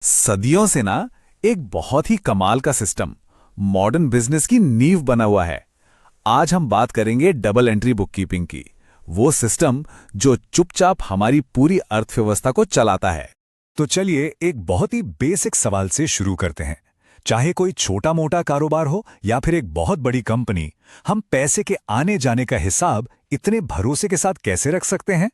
सदियों से ना एक बहुत ही कमाल का सिस्टम मॉडर्न बिजनेस की नींव बना हुआ है। आज हम बात करेंगे डबल एंट्री बुककीपिंग की। वो सिस्टम जो चुपचाप हमारी पूरी अर्थव्यवस्था को चलाता है। तो चलिए एक बहुत ही बेसिक सवाल से शुरू करते हैं। चाहे कोई छोटा मोटा कारोबार हो या फिर एक बहुत बड़ी कंपनी, हम पैसे के आने जाने का हिसाब इतने भरोसे के साथ कैसे रख सकते हैं?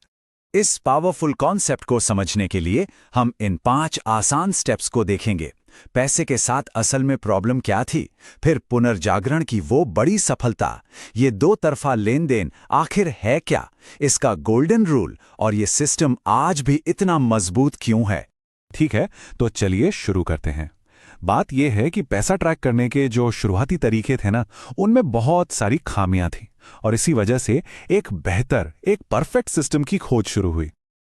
इस पावरफुल कॉन्सेप्ट को समझने के लिए हम इन 5 आसान स्टेप्स को देखेंगे। पैसे के साथ असल में प्रॉब्लम क्या थी, फिर पुनर्जागरण की वो बड़ी सफलता, ये दो तरफा लेन देन आखिर है क्या, इसका गोल्डन रूल और ये सिस्टम आज भी इतना मजबूत क्यों है। ठीक है, तो चलिए शुरू करते हैं। बात यह है कि पैसा ट्रैक करने के जो शुरुआती तरीके थे ना, उनमें बहुत सारी खामियां थी और इसी वजह से एक बेहतर, एक परफेक्ट सिस्टम की खोज शुरू हुई।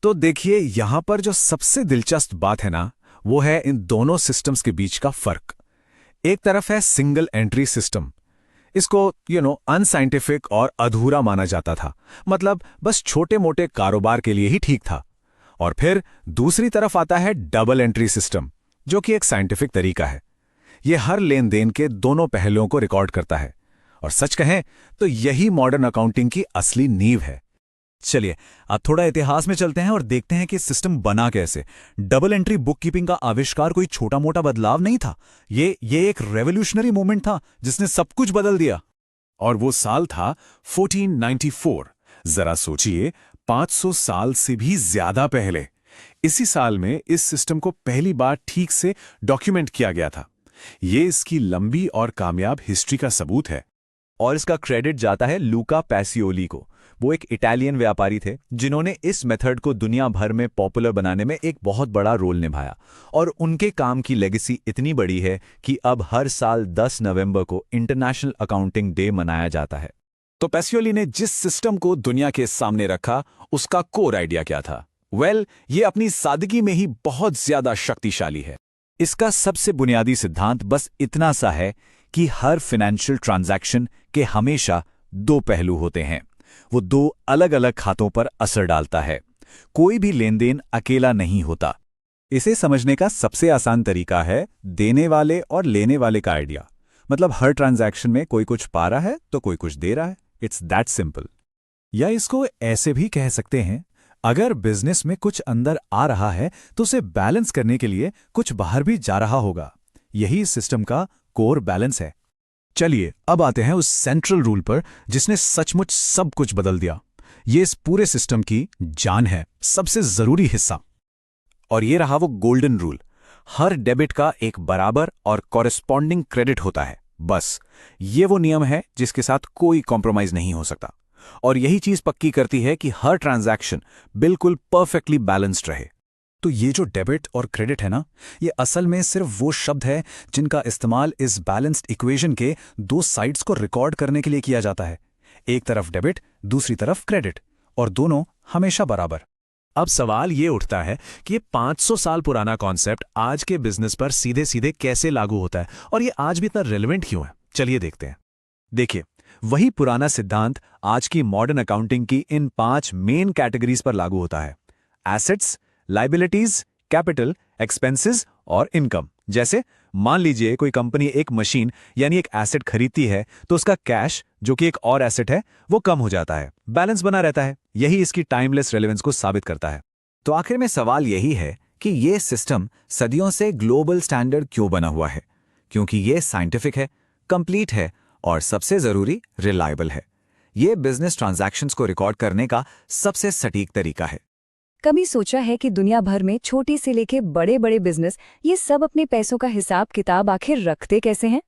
तो देखिए, यहां पर जो सबसे दिलचस्प बात है ना, वो है इन दोनों सिस्टम्स के बीच का फर्क। एक तरफ है सिंगल एंट्री सिस्टम। इसको अनसाइंटिफिक और अधूरा माना जाता था, मतलब बस छोटे मोटे कारोबार के लिए ही ठीक था। और फिर दूसरी तरफ आता है डबल एंट्री सिस्टम, जो कि एक साइंटिफिक तरीका है। यह हर लेन देन के दोनों पहलुओं को रिकॉर्ड करता है, और सच कहें तो यही मॉडर्न अकाउंटिंग की असली नींव है। चलिए अब थोड़ा इतिहास में चलते हैं और देखते हैं कि सिस्टम बना कैसे। डबल एंट्री बुककीपिंग का आविष्कार कोई छोटा मोटा बदलाव नहीं था। ये एक रेवोल्यूशनरी मूवमेंट था जिसने सब कुछ बदल दिया। और वो साल था 1494। जरा सोचिए, 500 साल से भी ज्यादा पहले। इसी साल में इस सिस्टम को पहली बार ठीक से डॉक्यूमेंट किया गया था। ये इसकी लंबी और कामयाब हिस्ट्री का सबूत है। और इसका क्रेडिट जाता है लूका पैसियोली को। वो एक इटालियन व्यापारी थे जिन्होंने इस मेथड को दुनिया भर में पॉपुलर बनाने में एक बहुत बड़ा रोल निभाया। और उनके काम की लेगेसी इतनी बड़ी है कि अब हर साल 10 नवंबर को इंटरनेशनल अकाउंटिंग डे मनाया जाता है। तो पैसियोली ने जिस सिस्टम को दुनिया के सामने रखा, उसका कोर आइडिया क्या था? ये अपनी सादगी में ही बहुत ज्यादा शक्तिशाली है। इसका सबसे बुनियादी सिद्धांत बस इतना सा है कि हर फाइनेंशियल ट्रांजैक्शन के हमेशा दो पहलू होते हैं। वो दो अलग अलग खातों पर असर डालता है। कोई भी लेन देन अकेला नहीं होता। इसे समझने का सबसे आसान तरीका है देने वाले और लेने वाले का आइडिया। मतलब हर ट्रांजैक्शन में कोई कुछ पा रहा है तो कोई कुछ दे रहा है। It's that simple. या इसको ऐसे भी कह सकते हैं, अगर बिजनेस में कुछ अंदर आ रहा है तो उसे बैलेंस करने के लिए कुछ बाहर भी जा रहा होगा। यही इस सिस्टम का कोर बैलेंस है। चलिए अब आते हैं उस सेंट्रल रूल पर जिसने सचमुच सब कुछ बदल दिया। ये इस पूरे सिस्टम की जान है, सबसे जरूरी हिस्सा। और ये रहा वो गोल्डन रूल। हर डेबिट का एक बराबर और कॉरेस्पॉन्डिंग क्रेडिट होता है। बस ये वो नियम है जिसके साथ कोई कॉम्प्रोमाइज नहीं हो सकता। और यही चीज पक्की करती है कि हर ट्रांजैक्शन बिल्कुल परफेक्टली बैलेंस्ड रहे। तो ये जो डेबिट और क्रेडिट है ना, ये असल में सिर्फ वो शब्द है जिनका इस्तेमाल इस बैलेंस्ड इक्वेशन के दो साइड्स को रिकॉर्ड करने के लिए किया जाता है। एक तरफ डेबिट, दूसरी तरफ क्रेडिट, और दोनों हमेशा बराबर। अब सवाल ये उठता है कि ये 500 साल पुराना कॉन्सेप्ट आज के बिजनेस पर सीधे सीधे कैसे लागू होता है, और ये आज भी इतना रेलेवेंट क्यों है। चलिए देखते हैं। देखिए, वही पुराना सिद्धांत आज की मॉडर्न अकाउंटिंग की इन 5 मेन कैटेगरीज पर लागू होता है। एसेट्स, लाइबिलिटीज, कैपिटल, एक्सपेंसेस और इनकम। जैसे मान लीजिए कोई कंपनी एक मशीन यानी एक एसेट खरीदती है तो उसका कैश, जो कि एक और एसेट है, वो कम हो जाता है। बैलेंस बना रहता है। यही इसकी टाइमलेस रेलेवेंस को साबित करता है। तो आखिर में सवाल यही है कि ये सिस्टम सदियों से ग्लोबल स्टैंडर्ड क्यों बना हुआ है? क्योंकि ये साइंटिफिक है, कंप्लीट है और सबसे जरूरी रिलायबल है। ये बिजनेस ट्रांजैक्शंस को रिकॉर्ड करने का सबसे सटीक तरीका है। कभी सोचा है कि दुनिया भर में छोटे से लेके बड़े बड़े बिजनेस ये सब अपने पैसों का हिसाब किताब आखिर रखते कैसे हैं?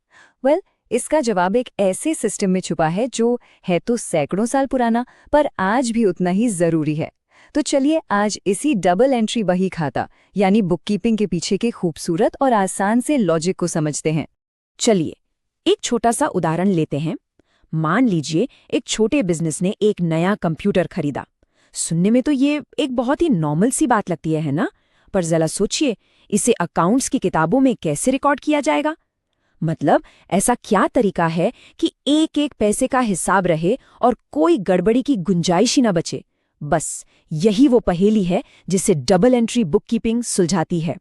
इसका जवाब एक ऐसे सिस्टम में छुपा है जो है तो सैकड़ों साल पुराना, पर आज भी उतना ही जरूरी है। तो चलिए आज इसी डबल एंट्री बही खाता यानी बुककीपिंग के पीछे के खूबसूरत और आसान से लॉजिक को समझते हैं। चलिए एक छोटा सा उदाहरण लेते हैं। मान लीजिए एक छोटे बिजनेस ने एक नया कंप्यूटर खरीदा। सुनने में तो ये एक बहुत ही नॉर्मल सी बात लगती है ना? पर जरा सोचिए, इसे अकाउंट्स की किताबों में कैसे रिकॉर्ड किया जाएगा? मतलब ऐसा क्या तरीका है कि एक एक पैसे का हिसाब रहे और कोई गड़बड़ी की गुंजाइश ही न बचे? बस यही वो पहेली है जिसे डबल एंट्री बुककीपिंग सुलझाती है।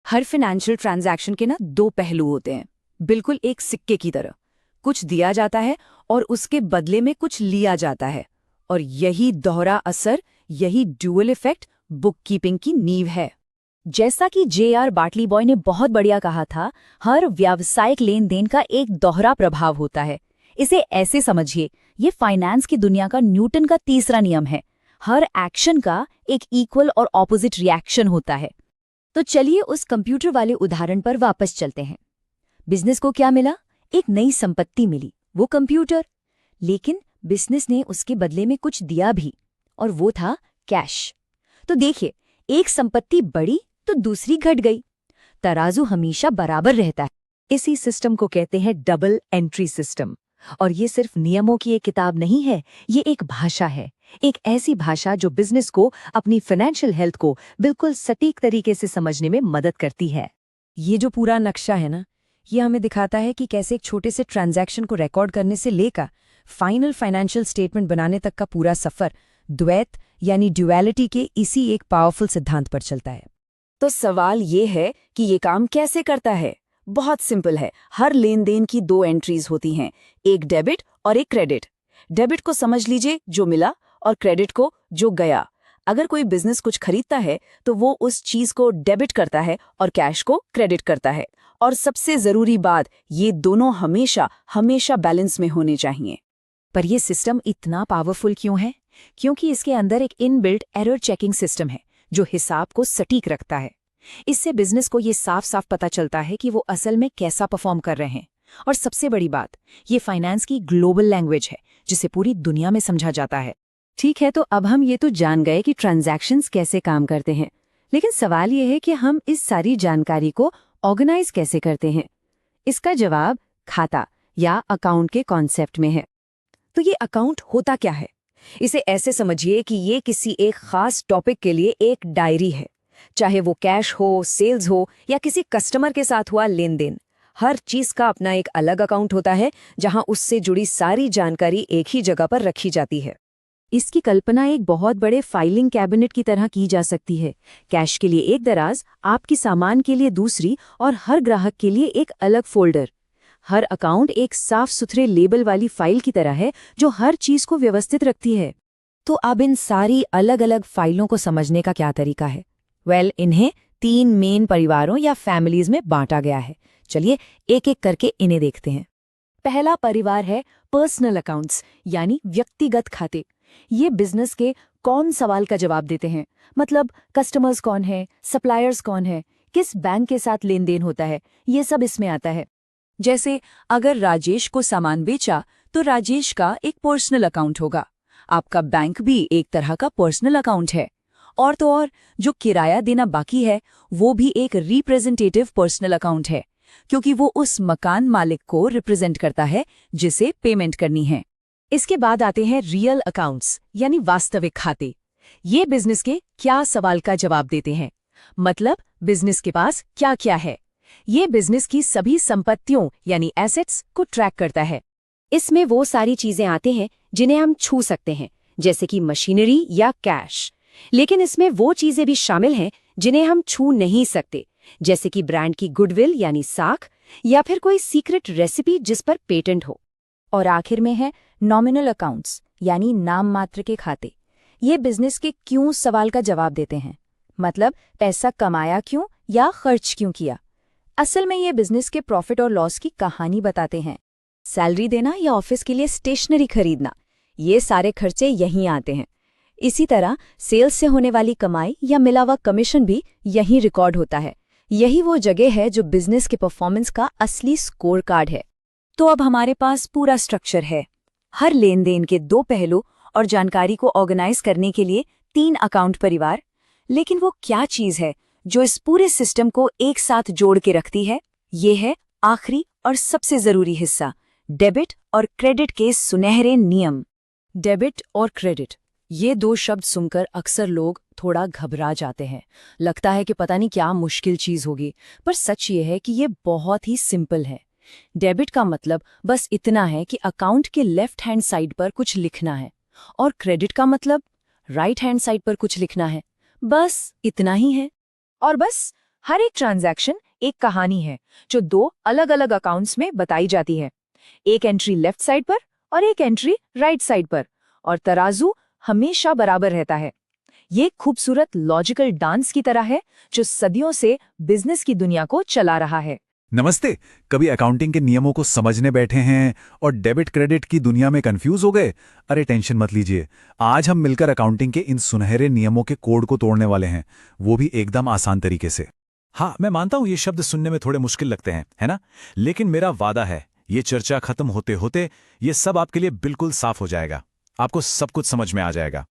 हर फाइनेंशियल ट्रांजैक्शन के ना दो पहलू होते हैं, बिल्कुल एक सिक्के की तरह। कुछ दिया जाता है और उसके बदले में कुछ लिया जाता है, और यही दोहरा असर, यही ड्यूअल इफेक्ट बुककीपिंग की नींव है। जैसा कि J.R. बाटली बॉय ने बहुत बढ़िया कहा था, हर व्यावसायिक लेन देन का एक दोहरा प्रभाव होता है। इसे ऐसे समझिए, ये फाइनेंस की दुनिया का न्यूटन का तीसरा नियम है। हर एक्शन का एक इक्वल और ऑपोजिट रिएक्शन होता है। तो चलिए उस कंप्यूटर वाले उदाहरण पर वापस चलते हैं। बिजनेस को क्या मिला? एक नई संपत्ति मिली, वो कंप्यूटर। लेकिन बिजनेस ने उसके बदले में कुछ दिया भी, और वो था कैश। तो देखिए, एक संपत्ति बढ़ी तो दूसरी घट गई। तराजू हमेशा बराबर रहता है। इसी सिस्टम को कहते हैं डबल एंट्री सिस्टम। और ये सिर्फ नियमों की एक किताब नहीं है, ये एक भाषा है। एक ऐसी भाषा जो बिजनेस को अपनी फाइनेंशियल हेल्थ को बिल्कुल सटीक तरीके से समझने में मदद करती है। ये जो पूरा नक्शा है ना, ये हमें दिखाता है कि कैसे एक छोटे से ट्रांजैक्शन को रिकॉर्ड करने से लेकर फाइनल फाइनेंशियल स्टेटमेंट बनाने तक का पूरा सफर द्वैत यानी ड्युअलिटी के इसी एक पावरफुल सिद्धांत पर चलता है। तो सवाल ये है कि ये काम कैसे करता है? बहुत सिंपल है। हर लेन देन की दो एंट्रीज होती हैं, एक डेबिट और एक क्रेडिट। डेबिट को समझ लीजिए जो मिला, और क्रेडिट को जो गया। अगर कोई बिजनेस कुछ खरीदता है तो वो उस चीज को डेबिट करता है और कैश को क्रेडिट करता है। और सबसे जरूरी बात, ये दोनों हमेशा हमेशा बैलेंस में होने चाहिए। पर यह सिस्टम इतना पावरफुल क्यों है? क्योंकि इसके अंदर एक इनबिल्ट एरर चेकिंग सिस्टम है जो हिसाब को सटीक रखता है। इससे बिजनेस को ये साफ साफ पता चलता है कि वो असल में कैसा परफॉर्म कर रहे हैं। और सबसे बड़ी बात, ये फाइनेंस की ग्लोबल लैंग्वेज है जिसे पूरी दुनिया में समझा जाता है। ठीक है, तो अब हम ये तो जान गए कि ट्रांजैक्शंस कैसे काम करते हैं, लेकिन सवाल ये है कि हम इस सारी जानकारी को ऑर्गेनाइज कैसे करते हैं? इसका जवाब खाता या अकाउंट के कॉन्सेप्ट में है। तो ये अकाउंट होता क्या है? इसे ऐसे समझिए कि ये किसी एक खास टॉपिक के लिए एक डायरी है। चाहे वो कैश हो, सेल्स हो या किसी कस्टमर के साथ हुआ लेन देन, हर चीज का अपना एक अलग अकाउंट होता है जहां उससे जुड़ी सारी जानकारी एक ही जगह पर रखी जाती है। इसकी कल्पना एक बहुत बड़े फाइलिंग कैबिनेट की तरह की जा सकती है। कैश के लिए एक दराज, आपकी सामान के लिए दूसरी, और हर ग्राहक के लिए एक अलग फोल्डर। हर अकाउंट एक साफ सुथरे लेबल वाली फाइल की तरह है जो हर चीज को व्यवस्थित रखती है। तो अब इन सारी अलग अलग फाइलों को समझने का क्या तरीका है? इन्हें 3 मेन परिवारों या फैमिलीज में बांटा गया है। चलिए एक एक करके इन्हें देखते हैं। पहला परिवार है पर्सनल अकाउंट्स यानी व्यक्तिगत खाते। ये बिजनेस के कौन सवाल का जवाब देते हैं, मतलब कस्टमर्स कौन है, सप्लायर्स कौन है, किस बैंक के साथ लेन देन होता है, ये सब इसमें आता है। जैसे अगर राजेश को सामान बेचा तो राजेश का एक पर्सनल अकाउंट होगा। आपका बैंक भी एक तरह का पर्सनल अकाउंट है। और तो और जो किराया देना बाकी है वो भी एक रिप्रेजेंटेटिव पर्सनल अकाउंट है, क्योंकि वो उस मकान मालिक को रिप्रेजेंट करता है जिसे पेमेंट करनी है। इसके बाद आते हैं रियल अकाउंट्स यानी वास्तविक खाते। ये बिजनेस के क्या सवाल का जवाब देते हैं, मतलब बिजनेस के पास क्या क्या है। ये बिजनेस की सभी संपत्तियों यानी एसेट्स को ट्रैक करता है। इसमें वो सारी चीजें आते हैं जिन्हें हम छू सकते हैं, जैसे कि मशीनरी या कैश। लेकिन इसमें वो चीजें भी शामिल हैं जिन्हें हम छू नहीं सकते, जैसे कि ब्रांड की गुडविल यानी साख, या फिर कोई सीक्रेट रेसिपी जिस पर पेटेंट हो। और आखिर में है नॉमिनल अकाउंट्स यानी नाम मात्र के खाते। ये बिजनेस के क्यों सवाल का जवाब देते हैं, मतलब पैसा कमाया क्यों या खर्च क्यों किया। असल में ये बिजनेस के प्रॉफिट और लॉस की कहानी बताते हैं। सैलरी देना या ऑफिस के लिए स्टेशनरी खरीदना, ये सारे खर्चे यहीं आते हैं। इसी तरह सेल्स से होने वाली कमाई या मिला हुआ कमीशन भी यहीं रिकॉर्ड होता है। यही वो जगह है जो बिजनेस के परफॉर्मेंस का असली स्कोर कार्ड है। तो अब हमारे पास पूरा स्ट्रक्चर है, हर लेन देन के 2 पहलू और जानकारी को ऑर्गेनाइज करने के लिए 3 अकाउंट परिवार। लेकिन वो क्या चीज है जो इस पूरे सिस्टम को एक साथ जोड़ के रखती है? ये है आखिरी और सबसे जरूरी हिस्सा, डेबिट और क्रेडिट के सुनहरे नियम। डेबिट और क्रेडिट, ये 2 शब्द सुनकर अक्सर लोग थोड़ा घबरा जाते हैं। लगता है कि पता नहीं क्या मुश्किल चीज होगी, पर सच ये है कि ये बहुत ही सिंपल है। डेबिट का मतलब बस इतना है कि अकाउंट के लेफ्ट हैंड साइड पर कुछ लिखना है, और क्रेडिट का मतलब राइट हैंड साइड पर कुछ लिखना है। बस इतना ही है। और बस हर एक ट्रांजैक्शन एक कहानी है जो 2 अलग-अलग अकाउंट्स में बताई जाती है। एक एंट्री लेफ्ट साइड पर और एक एंट्री राइट साइड पर, और तराजू हमेशा बराबर रहता है। ये एक खूबसूरत लॉजिकल डांस की तरह है जो सदियों से बिजनेस की दुनिया को चला रहा है। नमस्ते। कभी अकाउंटिंग के नियमों को समझने बैठे हैं और डेबिट क्रेडिट की दुनिया में कंफ्यूज हो गए? अरे टेंशन मत लीजिए, आज हम मिलकर अकाउंटिंग के इन सुनहरे नियमों के कोड को तोड़ने वाले हैं, वो भी एकदम आसान तरीके से। हाँ, मैं मानता हूं ये शब्द सुनने में थोड़े मुश्किल लगते हैं, है ना? लेकिन मेरा वादा है ये चर्चा खत्म होते होते ये सब आपके लिए बिल्कुल साफ हो जाएगा, आपको सब कुछ समझ में आ जाएगा।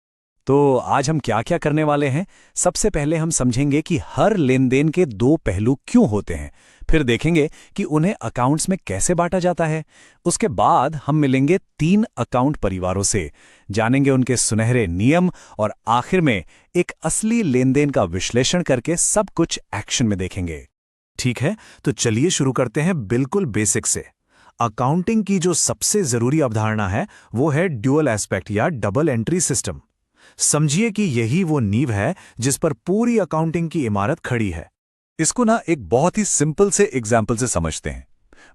तो आज हम क्या क्या करने वाले हैं? सबसे पहले हम समझेंगे कि हर लेनदेन के 2 पहलू क्यों होते हैं, फिर देखेंगे कि उन्हें अकाउंट्स में कैसे बांटा जाता है। उसके बाद हम मिलेंगे 3 अकाउंट परिवारों से, जानेंगे उनके सुनहरे नियम, और आखिर में एक असली लेनदेन का विश्लेषण करके सब कुछ एक्शन में देखेंगे। ठीक है, तो चलिए शुरू करते हैं बिल्कुल बेसिक से। अकाउंटिंग की जो सबसे जरूरी अवधारणा है वो है ड्यूअल एस्पेक्ट या डबल एंट्री सिस्टम। समझिए कि यही वो नींव है जिस पर पूरी अकाउंटिंग की इमारत खड़ी है। इसको ना एक बहुत ही सिंपल से एग्जाम्पल से समझते हैं।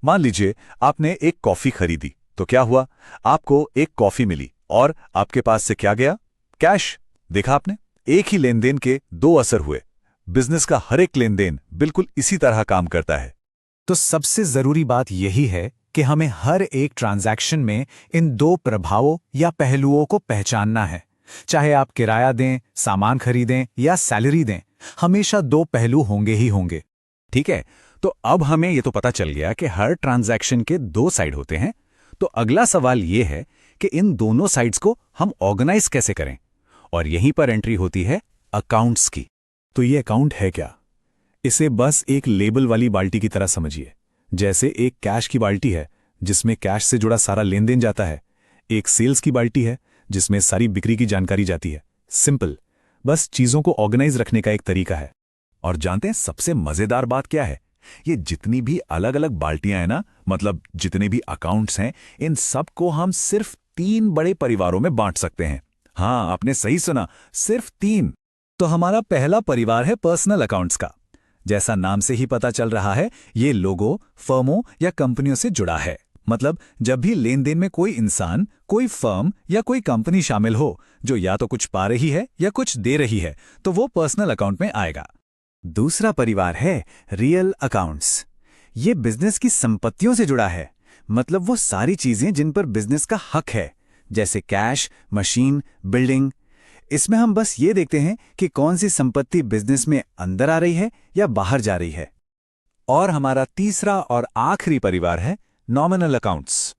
मान लीजिए आपने एक कॉफी खरीदी, तो क्या हुआ? आपको एक कॉफी मिली और आपके पास से क्या गया? कैश। देखा आपने, एक ही लेनदेन के 2 असर हुए। बिजनेस का हर एक लेनदेन बिल्कुल इसी तरह काम करता है। तो सबसे जरूरी बात यही है कि हमें हर एक ट्रांजैक्शन में इन 2 प्रभावों या पहलुओं को पहचानना है। चाहे आप किराया दें, सामान खरीदें या सैलरी दें, हमेशा 2 पहलू होंगे ही होंगे। ठीक है, तो अब हमें ये तो पता चल गया कि हर ट्रांजैक्शन के 2 साइड होते हैं। तो अगला सवाल ये है कि इन दोनों साइड्स को हम ऑर्गेनाइज कैसे करें, और यहीं पर एंट्री होती है अकाउंट्स की। तो ये अकाउंट है क्या? इसे बस एक लेबल वाली बाल्टी की तरह समझिए। जैसे एक कैश की बाल्टी है जिसमें कैश से जुड़ा सारा लेन देन जाता है, एक सेल्स की बाल्टी है जिसमें सारी बिक्री की जानकारी जाती है। सिंपल, बस चीजों को ऑर्गेनाइज रखने का एक तरीका है। और जानते हैं सबसे मजेदार बात क्या है? ये जितनी भी अलग अलग बाल्टियां हैं ना, मतलब जितने भी अकाउंट्स हैं, इन सब को हम सिर्फ 3 बड़े परिवारों में बांट सकते हैं। हाँ, आपने सही सुना, सिर्फ 3। तो हमारा पहला परिवार है पर्सनल अकाउंट्स का। जैसा नाम से ही पता चल रहा है, ये लोगों, फर्मों या कंपनियों से जुड़ा है। मतलब जब भी लेन देन में कोई इंसान, कोई फर्म या कोई कंपनी शामिल हो जो या तो कुछ पा रही है या कुछ दे रही है, तो वो पर्सनल अकाउंट में आएगा। दूसरा परिवार है रियल अकाउंट्स। ये बिजनेस की संपत्तियों से जुड़ा है। मतलब वो सारी चीजें जिन पर बिजनेस का हक है, जैसे कैश, मशीन, बिल्डिंग। इसमें हम बस ये देखते हैं कि कौन सी संपत्ति बिजनेस में अंदर आ रही है या बाहर जा रही है। और हमारा तीसरा और आखिरी परिवार है नॉमिनल अकाउंट्स।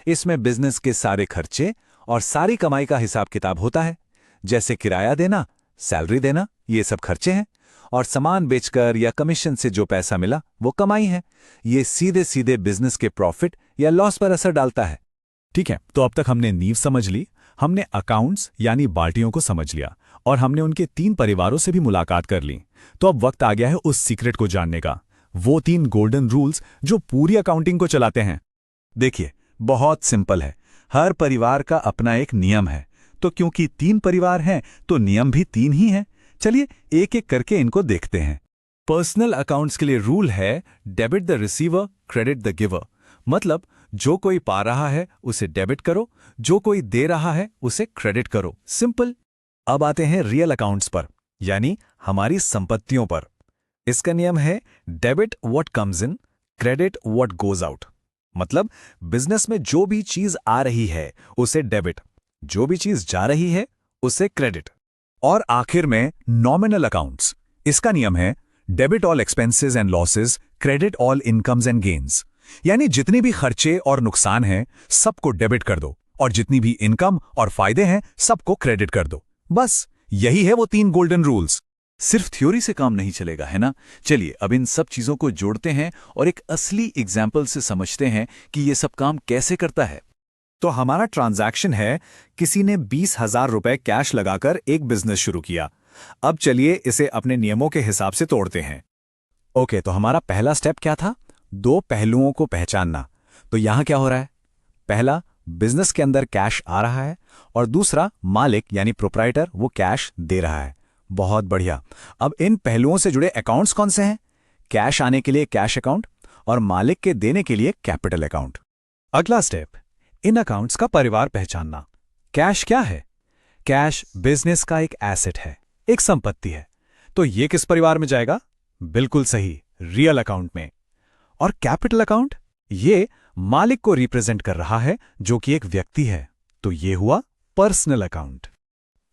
इसमें बिजनेस के सारे खर्चे और सारी कमाई का हिसाब किताब होता है, जैसे किराया देना, सैलरी देना, ये सब खर्चे हैं, और सामान बेचकर या कमीशन से जो पैसा मिला वो कमाई है। ये सीधे सीधे बिजनेस के प्रॉफिट या लॉस पर असर डालता है। ठीक है, तो अब तक हमने नींव समझ ली, हमने अकाउंट्स यानी बाल्टियों को समझ लिया, और हमने उनके 3 परिवारों से भी मुलाकात कर ली। तो अब वक्त आ गया है उस सीक्रेट को जानने का, वो 3 गोल्डन रूल्स जो पूरी अकाउंटिंग को चलाते हैं। देखिए, बहुत सिंपल है। हर परिवार का अपना एक नियम है, तो क्योंकि 3 परिवार हैं तो नियम भी 3 ही हैं। चलिए एक एक करके इनको देखते हैं। पर्सनल अकाउंट्स के लिए रूल है debit the receiver, credit the giver. मतलब जो कोई पा रहा है उसे डेबिट करो, जो कोई दे रहा है उसे क्रेडिट करो। सिंपल। अब आते हैं रियल अकाउंट्स पर, यानी हमारी संपत्तियों पर। इसका नियम है debit what comes in, credit what goes out. मतलब बिजनेस में जो भी चीज आ रही है उसे डेबिट, जो भी चीज जा रही है उसे क्रेडिट। और आखिर में नॉमिनल अकाउंट्स। इसका नियम है debit all expenses and losses, credit all incomes and gains. यानी जितने भी खर्चे और नुकसान हैं सबको डेबिट कर दो, और जितनी भी इनकम और फायदे हैं सबको क्रेडिट कर दो। बस यही है वो 3 गोल्डन रूल्स। सिर्फ थ्योरी से काम नहीं चलेगा, है ना? चलिए अब इन सब चीजों को जोड़ते हैं और एक असली एग्जाम्पल से समझते हैं कि ये सब काम कैसे करता है। तो हमारा ट्रांजैक्शन है, किसी ने 20,000 रुपए कैश लगाकर एक बिजनेस शुरू किया। अब चलिए इसे अपने नियमों के हिसाब से तोड़ते हैं। ओके, तो हमारा पहला स्टेप क्या था? 2 पहलुओं को पहचानना। तो यहां क्या हो रहा है? पहला, बिजनेस के अंदर कैश आ रहा है, और दूसरा, मालिक यानी प्रोप्राइटर वो कैश दे रहा है। बहुत बढ़िया। अब इन पहलुओं से जुड़े अकाउंट्स कौन से हैं? कैश आने के लिए कैश अकाउंट और मालिक के देने के लिए कैपिटल अकाउंट। अगला स्टेप, इन अकाउंट्स का परिवार पहचानना। कैश क्या है? कैश बिजनेस का एक एसेट है, एक संपत्ति है। तो ये किस परिवार में जाएगा? बिल्कुल सही, रियल अकाउंट में। और कैपिटल अकाउंट, ये मालिक को रिप्रेजेंट कर रहा है, जो कि एक व्यक्ति है। तो ये हुआ पर्सनल अकाउंट।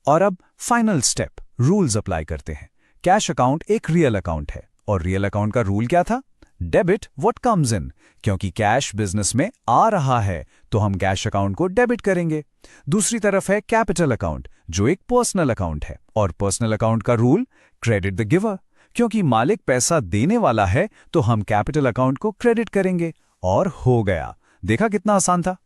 और अब फाइनल स्टेप, रूल्स अप्लाई करते हैं। कैश अकाउंट एक रियल अकाउंट है और रियल अकाउंट का रूल क्या था? Debit what comes in. क्योंकि कैश बिजनेस में आ रहा है तो हम कैश अकाउंट को डेबिट करेंगे। दूसरी तरफ है कैपिटल अकाउंट, जो एक पर्सनल अकाउंट है, और पर्सनल अकाउंट का रूल क्रेडिट द गिवर। क्योंकि मालिक पैसा देने वाला है तो हम कैपिटल अकाउंट को क्रेडिट करेंगे। और हो गया। देखा कितना आसान था?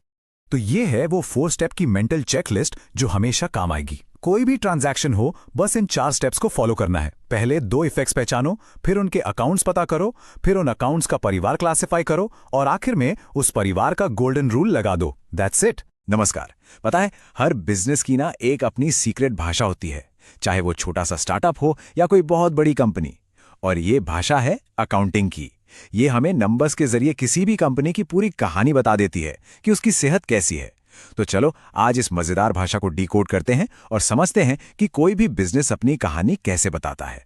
तो ये है वो 4 स्टेप की मेंटल चेकलिस्ट जो हमेशा काम आएगी। कोई भी ट्रांजैक्शन हो, बस इन 4 स्टेप्स को फॉलो करना है। पहले 2 इफेक्ट्स पहचानो, फिर उनके अकाउंट्स पता करो, फिर उन अकाउंट्स का परिवार क्लासिफाई करो, और आखिर में उस परिवार का गोल्डन रूल लगा दो। That's it. नमस्कार। पता है, हर बिजनेस की ना एक अपनी सीक्रेट भाषा होती है, चाहे वो छोटा सा स्टार्टअप हो या कोई बहुत बड़ी कंपनी। और ये भाषा है अकाउंटिंग की। ये हमें नंबर्स के जरिए किसी भी कंपनी की पूरी कहानी बता देती है कि उसकी सेहत कैसी है। तो चलो आज इस मजेदार भाषा को डिकोड करते हैं और समझते हैं कि कोई भी बिजनेस अपनी कहानी कैसे बताता है।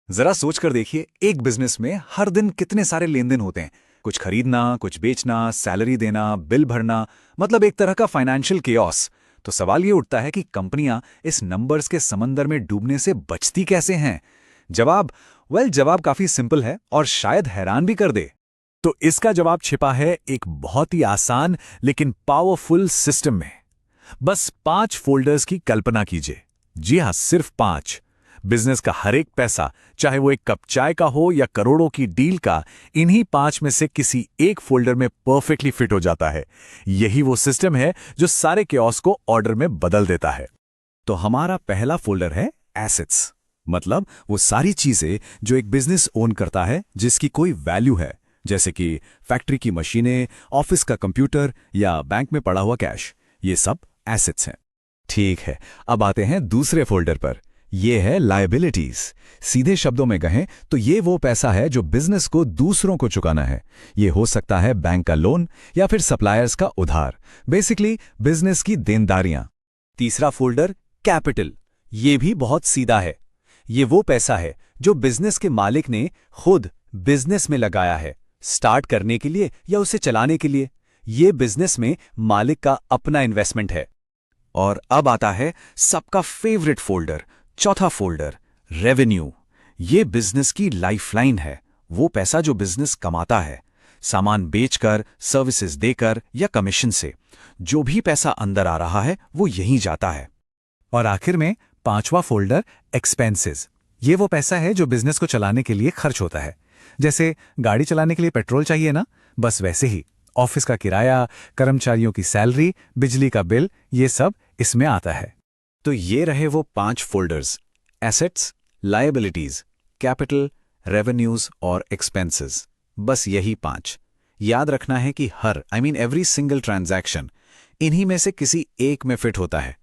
जरा सोचकर देखिए, एक बिजनेस में हर दिन कितने सारे लेन देन होते हैं। कुछ खरीदना, कुछ बेचना, सैलरी देना, बिल भरना, मतलब एक तरह का फाइनेंशियल केओस। तो सवाल ये उठता है कि कंपनियां इस नंबर्स के समंदर में डूबने से बचती कैसे हैं? जवाब काफी सिंपल है और शायद हैरान भी कर दे। तो इसका जवाब छिपा है एक बहुत ही आसान लेकिन पावरफुल सिस्टम में। बस 5 फोल्डर्स की कल्पना कीजिए। जी हां, सिर्फ 5। बिजनेस का हर एक पैसा, चाहे वो एक कप चाय का हो या करोड़ों की डील का, इन्हीं 5 में से किसी एक फोल्डर में परफेक्टली फिट हो जाता है। यही वो सिस्टम है जो सारे केओस को ऑर्डर में बदल देता है। तो हमारा पहला फोल्डर है एसेट्स, मतलब वो सारी चीजें जो एक बिजनेस ओन करता है, जिसकी कोई वैल्यू है, जैसे कि फैक्ट्री की मशीनें, ऑफिस का कंप्यूटर या बैंक में पड़ा हुआ कैश। ये सब एसेट्स हैं। ठीक है, अब आते हैं दूसरे फोल्डर पर। ये है लायबिलिटीज। सीधे शब्दों में कहें तो ये वो पैसा है जो बिजनेस को दूसरों को चुकाना है। ये हो सकता है बैंक का लोन या फिर सप्लायर्स का उधार, बेसिकली बिजनेस की देनदारियां। तीसरा फोल्डर कैपिटल। ये भी बहुत सीधा है। ये वो पैसा है जो बिजनेस के मालिक ने खुद बिजनेस में लगाया है, स्टार्ट करने के लिए या उसे चलाने के लिए। ये बिजनेस में मालिक का अपना इन्वेस्टमेंट है। और अब आता है सबका फेवरेट फोल्डर, चौथा फोल्डर, रेवेन्यू। ये बिजनेस की लाइफलाइन है। वो पैसा जो बिजनेस कमाता है, सामान बेचकर, सर्विसेज देकर या कमीशन से। जो भी पैसा अंदर आ रहा है वो यहीं जाता है। और आखिर में 5वां फोल्डर, एक्सपेंसेस। ये वो पैसा है जो बिजनेस को चलाने के लिए खर्च होता है। जैसे गाड़ी चलाने के लिए पेट्रोल चाहिए ना, बस वैसे ही ऑफिस का किराया, कर्मचारियों की सैलरी, बिजली का बिल, ये सब इसमें आता है। तो ये रहे वो 5 folders, assets, liabilities, capital, revenues और एक्सपेंसेस। बस यही 5। याद रखना है कि एवरी सिंगल ट्रांजैक्शन इन्हीं में से किसी एक में फिट होता है।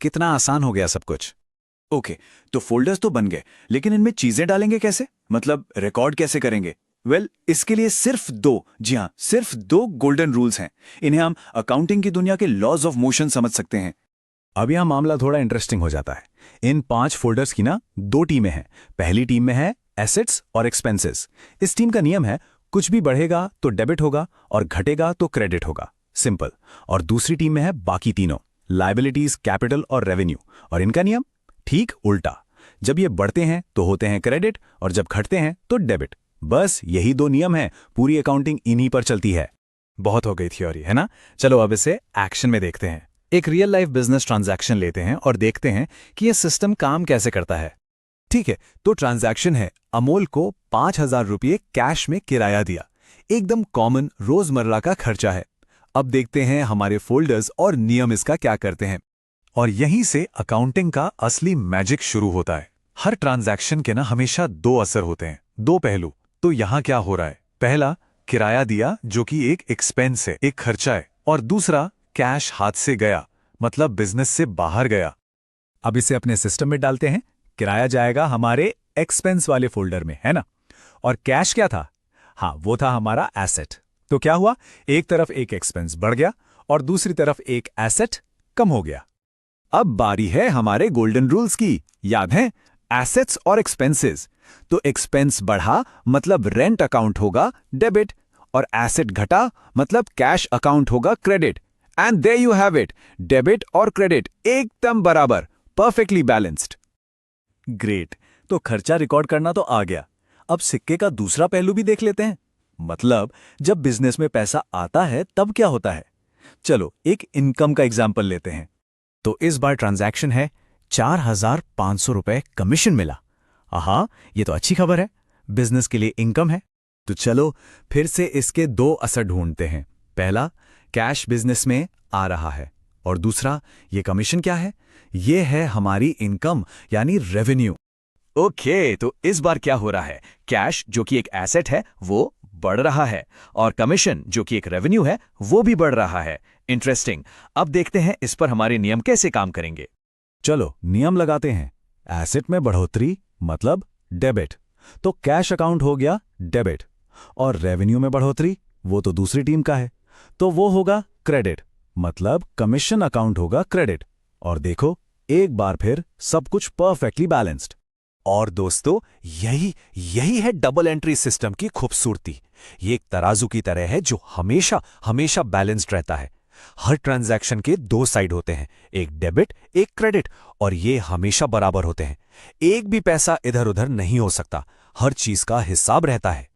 कितना आसान हो गया सब कुछ। ओके, तो फोल्डर्स तो बन गए, लेकिन इनमें चीजें डालेंगे कैसे? मतलब रिकॉर्ड कैसे करेंगे? इसके लिए सिर्फ 2, जी हां, सिर्फ 2 गोल्डन रूल्स हैं। इन्हें हम अकाउंटिंग की दुनिया के लॉज ऑफ मोशन समझ सकते हैं। अब यहां मामला थोड़ा इंटरेस्टिंग हो जाता है। इन 5 फोल्डर्स की ना 2 टीमें हैं। पहली टीम में है एसेट्स और एक्सपेंसेस। इस टीम का नियम है, कुछ भी बढ़ेगा तो डेबिट होगा और घटेगा तो क्रेडिट होगा, सिंपल। और दूसरी टीम में है बाकी तीनों, लायबिलिटीज, कैपिटल और रेवेन्यू। और इनका नियम ठीक उल्टा। जब ये बढ़ते हैं तो होते हैं क्रेडिट और जब घटते हैं तो डेबिट। बस यही 2 नियम हैं, पूरी अकाउंटिंग इन्हीं पर चलती है। बहुत हो गई थ्योरी, है ना? चलो अब इसे एक्शन में देखते हैं। एक रियल लाइफ बिजनेस ट्रांजैक्शन लेते हैं और देखते हैं कि यह सिस्टम काम कैसे करता है। ठीक है, तो ट्रांजैक्शन है, अमोल को 5,000 रुपये कैश में किराया दिया। एकदम कॉमन रोजमर्रा का खर्चा है। अब देखते हैं हमारे फोल्डर्स और नियम इसका क्या करते हैं। और यहीं से अकाउंटिंग का असली मैजिक शुरू होता है। हर ट्रांजैक्शन के ना हमेशा 2 असर होते हैं, 2 पहलू। तो यहां क्या हो रहा है? पहला, किराया दिया, जो कि एक एक्सपेंस है, एक खर्चा है। और दूसरा, कैश हाथ से गया, मतलब बिजनेस से बाहर गया। अब इसे अपने सिस्टम में डालते हैं। किराया जाएगा हमारे एक्सपेंस वाले फोल्डर में, है ना? और कैश क्या था? हाँ, वो था हमारा एसेट। तो क्या हुआ? एक तरफ एक एक्सपेंस बढ़ गया और दूसरी तरफ एक एसेट कम हो गया। अब बारी है हमारे गोल्डन रूल्स की। याद है? एसेट्स और एक्सपेंसेस। तो एक्सपेंस बढ़ा मतलब रेंट अकाउंट होगा डेबिट, और एसेट घटा मतलब कैश अकाउंट होगा credit. And there you have it, debit और क्रेडिट एकदम बराबर, परफेक्टली बैलेंस्ड। ग्रेट। तो खर्चा रिकॉर्ड करना तो आ गया। अब सिक्के का दूसरा पहलू भी देख लेते हैं। मतलब जब बिजनेस में पैसा आता है तब क्या होता है। चलो एक इनकम का एग्जाम्पल लेते हैं। तो इस बार ट्रांजैक्शन है, 4,500 रुपए कमीशन मिला। आहा, ये तो अच्छी खबर है, बिजनेस के लिए इनकम है। तो चलो फिर से इसके दो असर ढूंढते हैं। पहला, कैश बिजनेस में आ रहा है, और दूसरा, ये कमीशन क्या है? ये है हमारी इनकम यानी रेवेन्यू। ओके, तो इस बार क्या हो रहा है? कैश जो कि एक एसेट है वो बढ़ रहा है, और कमीशन जो कि एक रेवेन्यू है वो भी बढ़ रहा है। इंटरेस्टिंग। अब देखते हैं इस पर हमारे नियम कैसे काम करेंगे। चलो नियम लगाते हैं। एसेट में बढ़ोतरी मतलब डेबिट, तो कैश अकाउंट हो गया डेबिट, और रेवेन्यू में बढ़ोतरी वो तो दूसरी टीम का है, तो वो होगा क्रेडिट, मतलब कमीशन अकाउंट होगा क्रेडिट। और देखो, एक बार फिर सब कुछ परफेक्टली बैलेंस्ड। और दोस्तों, यही है डबल एंट्री सिस्टम की खूबसूरती। ये एक तराजू की तरह है जो हमेशा हमेशा बैलेंस्ड रहता है। हर ट्रांजैक्शन के दो साइड होते हैं, एक डेबिट एक क्रेडिट, और ये हमेशा बराबर होते हैं। एक भी पैसा इधर उधर नहीं हो सकता, हर चीज का हिसाब रहता है।